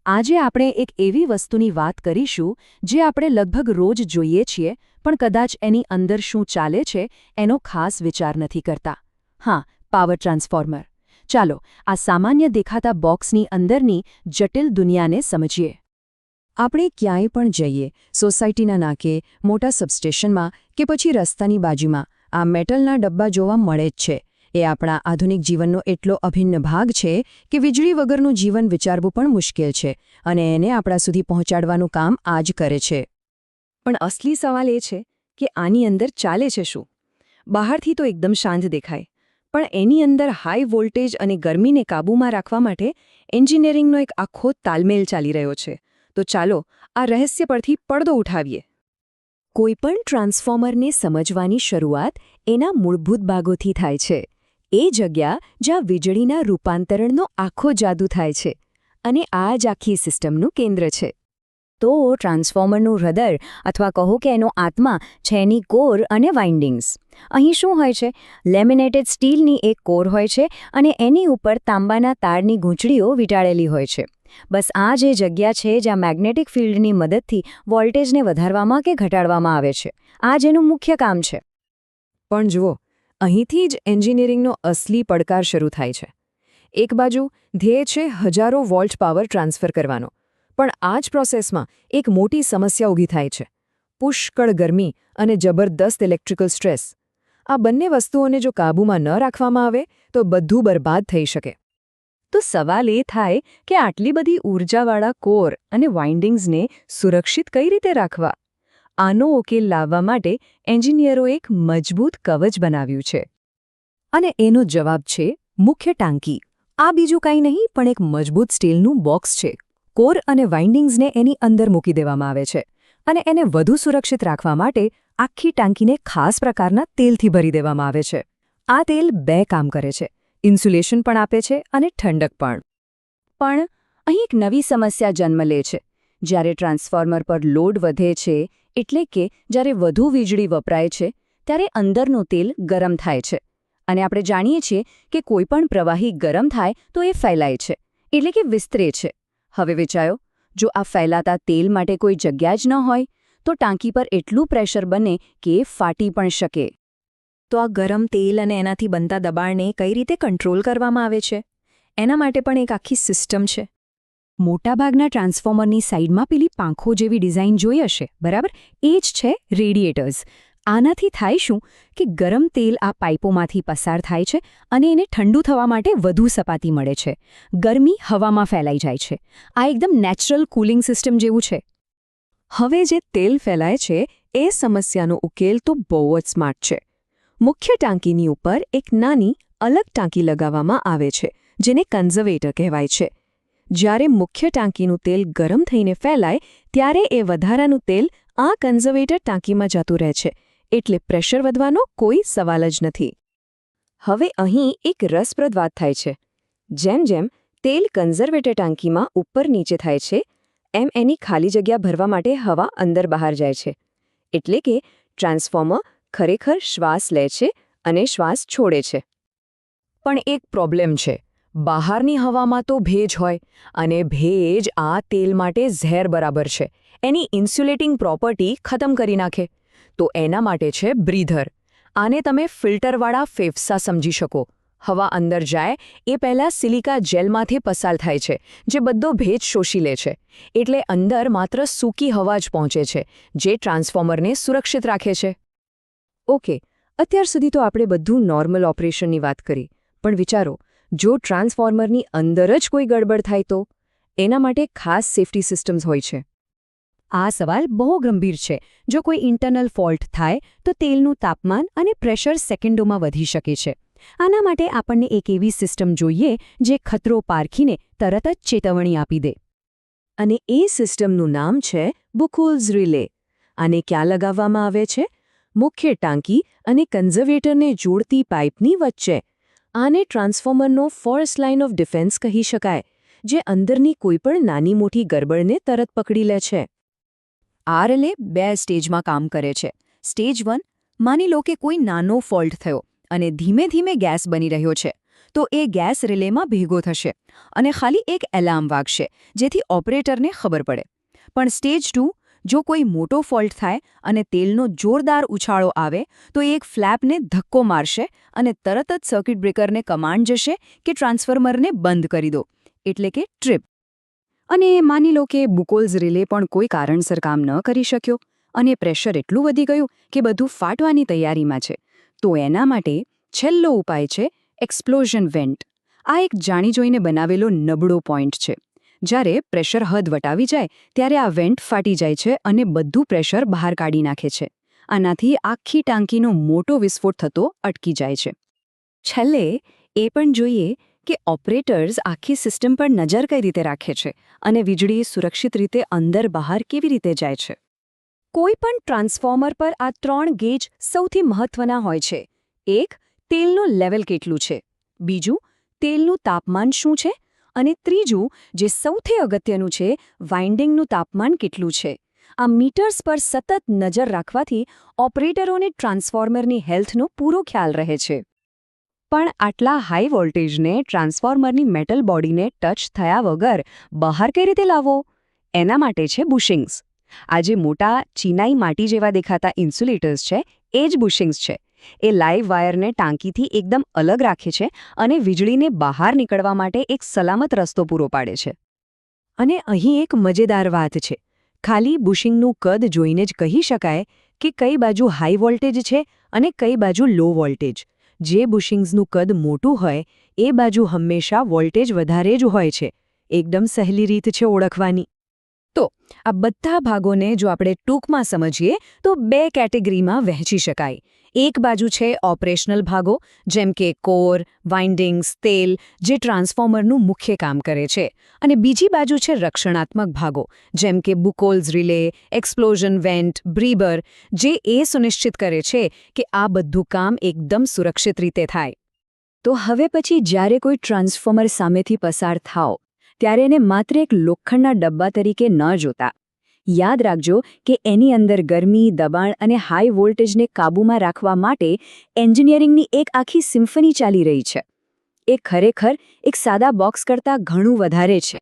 આજે આપણે એક એવી વસ્તુની વાત કરીશું જે આપણે લગભગ રોજ જોઈએ છીએ પણ કદાચ એની અંદર શું ચાલે છે એનો ખાસ વિચાર નથી કરતા. હા, પાવર ટ્રાન્સફોર્મર. ચાલો આ સામાન્ય દેખાતા બોક્સની અંદરની જટિલ દુનિયાને સમજીએ. આપણે ક્યાંય પણ જઈએ, સોસાયટીના નાકે, મોટા સબસ્ટેશનમાં કે પછી રસ્તાની બાજુમાં આ મેટલના ડબ્બા જોવા મળે જ છે. એ આપણા આધુનિક જીવનનો એટલો અભિન્ન ભાગ છે કે વીજળી વગરનું જીવન વિચારવું પણ મુશ્કેલ છે અને એને આપણા સુધી પહોંચાડવાનું કામ આ જ કરે છે. પણ અસલી સવાલ એ છે કે આની અંદર ચાલે છે શું? બહારથી તો એકદમ શાંત દેખાય, પણ એની અંદર હાઈ વોલ્ટેજ અને ગરમીને કાબૂમાં રાખવા માટે એન્જિનિયરિંગનો એક આખો તાલમેલ ચાલી રહ્યો છે. તો ચાલો આ રહસ્ય પરથી પડદો ઉઠાવીએ. કોઈપણ ટ્રાન્સફોર્મરને સમજવાની શરૂઆત એના મૂળભૂત ભાગોથી થાય છે. એ જગ્યા જ્યાં વીજળીના રૂપાંતરણનો આખો જાદુ થાય છે. અને આ જ આખી સિસ્ટમનું કેન્દ્ર છે. તો ટ્રાન્સફોર્મરનું હૃદય અથવા કહો કે એનો આત્મા છે એની કોર અને વાઇન્ડિંગ્સ. અહીં શું હોય છે? લેમિનેટેડ સ્ટીલની એક કોર હોય છે અને એની ઉપર તાંબાના તારની ગૂંચળીઓ વીંટાળેલી હોય છે. બસ આ જે જગ્યા છે જ્યાં મેગ્નેટિક ફિલ્ડની મદદથી વોલ્ટેજને વધારવામાં કે ઘટાડવામાં આવે છે. આ જ એનું મુખ્ય કામ છે. પણ જુઓ, અહીંથી જ એન્જિનિયરિંગનો અસલી પડકાર શરૂ થાય છે. એક બાજુ ધ્યેય છે હજારો વોલ્ટ પાવર ટ્રાન્સફર કરવાનો, પણ આ જ પ્રોસેસમાં એક મોટી સમસ્યા ઊભી થાય છે: પુષ્કળ ગરમી અને જબરદસ્ત ઇલેક્ટ્રિકલ સ્ટ્રેસ. આ બંને વસ્તુઓને જો કાબૂમાં ન રાખવામાં આવે તો બધું બરબાદ થઈ શકે. તો સવાલ એ થાય કે આટલી બધી ઊર્જાવાળા કોર અને વાઇન્ડિંગ્સને સુરક્ષિત કઈ રીતે રાખવા? આનો ઉકેલ લાવવા માટે એન્જિનિયરો એક મજબૂત કવચ બનાવ્યું છે. અને એનો જવાબ છે મુખ્ય ટાંકી. આ બીજું કંઈ નહીં પણ એક મજબૂત સ્ટીલનું બોક્સ છે. કોર અને વાઇન્ડિંગ્સને એની અંદર મૂકી દેવામાં આવે છે અને એને વધુ સુરક્ષિત રાખવા માટે આખી ટાંકીને ખાસ પ્રકારના તેલથી ભરી દેવામાં આવે છે. આ તેલ બે કામ કરે છે: ઇન્સ્યુલેશન પણ આપે છે અને ઠંડક પણ. પણ અહીં એક નવી સમસ્યા જન્મ લે છે. જ્યારે ટ્રાન્સફોર્મર પર લોડ વધે છે, એટલે કે જ્યારે વધુ વીજળી વપરાય છે, ત્યારે અંદરનું તેલ ગરમ થાય છે. અને આપણે જાણીએ છીએ કે કોઈપણ પ્રવાહી ગરમ થાય તો એ ફેલાય છે, એટલે કે વિસ્તરે છે. હવે વિચારો, જો આ ફેલાતા તેલ માટે કોઈ જગ્યા જ ન હોય તો ટાંકી પર એટલું પ્રેશર બને કે એ ફાટી પણ શકે. તો આ ગરમ તેલ અને એનાથી બનતા દબાણને કઈ રીતે કંટ્રોલ કરવામાં આવે છે? એના માટે પણ એક આખી સિસ્ટમ છે. મોટાભાગના ટ્રાન્સફોર્મરની સાઇડમાં પેલી પાંખો જેવી ડિઝાઇન જોઈ હશે, બરાબર? એ જ છે રેડિએટર્સ. આનાથી થાય શું કે ગરમ તેલ આ પાઇપોમાંથી પસાર થાય છે અને એને ઠંડુ થવા માટે વધુ સપાટી મળે છે. ગરમી હવામાં ફેલાઈ જાય છે. આ એકદમ નેચરલ કૂલિંગ સિસ્ટમ જેવું છે. હવે જે તેલ ફેલાય છે એ સમસ્યાનો ઉકેલ તો બહુ જ સ્માર્ટ છે. મુખ્ય ટાંકીની ઉપર એક નાની અલગ ટાંકી લગાવવામાં આવે છે, જેને કન્ઝર્વેટર કહેવાય છે. જ્યારે મુખ્ય ટાંકીનું તેલ ગરમ થઈને ફેલાય ત્યારે એ વધારાનું તેલ આ કન્ઝર્વેટર ટાંકીમાં જતું રહે છે, એટલે પ્રેશર વધવાનો કોઈ સવાલ જ નથી. હવે અહીં એક રસપ્રદ વાત થાય છે. જેમ જેમ તેલ કન્ઝર્વેટર ટાંકીમાં ઉપર નીચે થાય છે, એમ એની ખાલી જગ્યા ભરવા માટે હવા અંદર બહાર જાય છે. એટલે કે ટ્રાન્સફોર્મર ખરેખર શ્વાસ લે છે અને શ્વાસ છોડે છે. પણ એક પ્રોબ્લેમ છે. બહારની હવામાં તો ભેજ હોય, અને ભેજ આ તેલ માટે ઝેર બરાબર છે. એની ઇન્સ્યુલેટિંગ પ્રોપર્ટી ખતમ કરી નાખે. તો એના માટે છે બ્રીધર. આને તમે ફિલ્ટરવાળા ફેફસા સમજી શકો. હવા અંદર જાય એ પહેલાં સિલિકા જેલમાંથી પસાર થાય છે, જે બધો ભેજ શોષી લે છે. એટલે અંદર માત્ર સૂકી હવા જ પહોંચે છે, જે ટ્રાન્સફોર્મરને સુરક્ષિત રાખે છે. ઓકે, અત્યાર સુધી તો આપણે બધું નોર્મલ ઓપરેશનની વાત કરી. પણ વિચારો, જો ટ્રાન્સફોર્મરની અંદર જ કોઈ ગડબડ થાય તો? એના માટે ખાસ સેફ્ટી સિસ્ટમ્સ હોય છે. આ સવાલ બહુ ગંભીર છે. જો કોઈ ઇન્ટરનલ ફોલ્ટ થાય તો તેલનું તાપમાન અને પ્રેશર સેકન્ડોમાં વધી શકે છે. આના માટે આપણને એક એવી સિસ્ટમ જોઈએ જે ખતરો પારખીને તરત જ ચેતવણી આપી દે. અને એ સિસ્ટમનું નામ છે બુકુલ્સ રિલે. આને ક્યાં લગાવવામાં આવે છે? મુખ્ય ટાંકી અને કન્ઝર્વેટરને જોડતી પાઇપની વચ્ચે. આને ટ્રાન્સફોર્મરનો ફર્સ્ટ લાઇન ઓફ ડિફેન્સ કહી શકાય, જે અંદરની કોઈપણ નાની મોટી ગરબડને તરત પકડી લે છે. આ રિલે બે સ્ટેજમાં કામ કરે છે. સ્ટેજ 1, માની લો કે કોઈ નાનો ફોલ્ટ થયો અને ધીમે ધીમે ગેસ બની રહ્યો છે. તો એ ગેસ રિલેમાં ભેગો થશે અને ખાલી એક એલાર્મ વાગશે, જેથી ઓપરેટરને ખબર પડે. પણ સ્ટેજ 2, જો કોઈ મોટો ફોલ્ટ થાય અને તેલનો જોરદાર ઉછાળો આવે તો એ એક ફ્લેપને ધક્કો મારશે અને તરત જ સર્કિટ બ્રેકરને કમાન્ડ જશે કે ટ્રાન્સફોર્મરને બંધ કરી દો, એટલે કે ટ્રિપ. અને માની લો કે બુકોલ્સ રિલે પણ કોઈ કારણસર કામ ન કરી શક્યો અને પ્રેશર એટલું વધી ગયું કે બધું ફાટવાની તૈયારીમાં છે. તો એના માટે છેલ્લો ઉપાય છે એક્સપ્લોઝન વેન્ટ. આ એક જાણી જોઈને બનાવેલો નબળો પોઈન્ટ છે. જ્યારે પ્રેશર હદ વટાવી જાય ત્યારે આ વેન્ટ ફાટી જાય છે અને બધું પ્રેશર બહાર કાઢી નાખે છે. આનાથી આખી ટાંકીનો મોટો વિસ્ફોટ થતો અટકી જાય છે. છેલ્લે એ પણ જોઈએ કે ઓપરેટર્સ આખી સિસ્ટમ પર નજર કઈ રીતે રાખે છે અને વીજળી સુરક્ષિત રીતે અંદર બહાર કેવી રીતે જાય છે. કોઈ પણ ટ્રાન્સફોર્મર પર આ 3 ગેજ સૌથી મહત્વના હોય છે. એક, તેલનું લેવલ કેટલું છે. બીજું, તેલનું તાપમાન શું છે. અને ત્રીજું, જે સૌથી અગત્યનું છે, વાઇન્ડિંગનું તાપમાન કેટલું છે. આ મીટર્સ પર સતત નજર રાખવાથી ઓપરેટરોને ટ્રાન્સફોર્મરની હેલ્થનો પૂરો ખ્યાલ રહે છે. પણ આટલા હાઈ વોલ્ટેજને ટ્રાન્સફોર્મરની મેટલ બોડીને ટચ થયા વગર બહાર કઈ રીતે લાવવો? એના માટે છે બુશિંગ્સ. આ જે મોટા ચીનાઈ માટી જેવા દેખાતા ઇન્સ્યુલેટર્સ છે, એ જ બુશિંગ્સ છે. એ લાઇવ વાયરને ટાંકીથી એકદમ અલગ રાખે છે અને વીજળીને બહાર નીકળવા માટે એક સલામત રસ્તો પૂરો પાડે છે. અને અહીં એક મજેદાર વાત છે. ખાલી બુશિંગનું કદ જોઈને જ કહી શકાય કે કઈ બાજુ હાઈ વોલ્ટેજ છે અને કઈ બાજુ લો વોલ્ટેજ. જે બુશિંગ્સનું કદ મોટું હોય એ બાજુ હંમેશા વોલ્ટેજ વધારે જ હોય છે. એકદમ સહેલી રીત છે ઓળખવાની. તો આ બધા ભાગોને જો આપણે ટૂંકમાં સમજીએ તો 2 કેટેગરીમાં વહેંચી શકાય. એક બાજુ છે ઓપરેશનલ ભાગો, જેમ કે કોર, વાઇન્ડિંગ્સ, તેલ, જે ટ્રાન્સફોર્મરનું મુખ્ય કામ કરે છે. અને બીજી બાજુ છે રક્ષણાત્મક ભાગો, જેમ કે બુકોલ્સ રિલે, એક્સપ્લોઝન વેન્ટ, બ્રીબર, જે એ સુનિશ્ચિત કરે છે કે આ બધું કામ એકદમ સુરક્ષિત રીતે થાય. તો હવે પછી જ્યારે કોઈ ટ્રાન્સફોર્મર સામેથી પસાર થાઓ ત્યારે એને માત્ર એક લોખંડના ડબ્બા તરીકે ન જોતા. યાદ રાખજો કે એની અંદર ગરમી, દબાણ અને હાઈ વોલ્ટેજને કાબૂમાં રાખવા માટે એન્જિનિયરિંગની એક આખી સિમ્ફની ચાલી રહી છે. એ ખરેખર એક સાદા બોક્સ કરતાં ઘણું વધારે છે.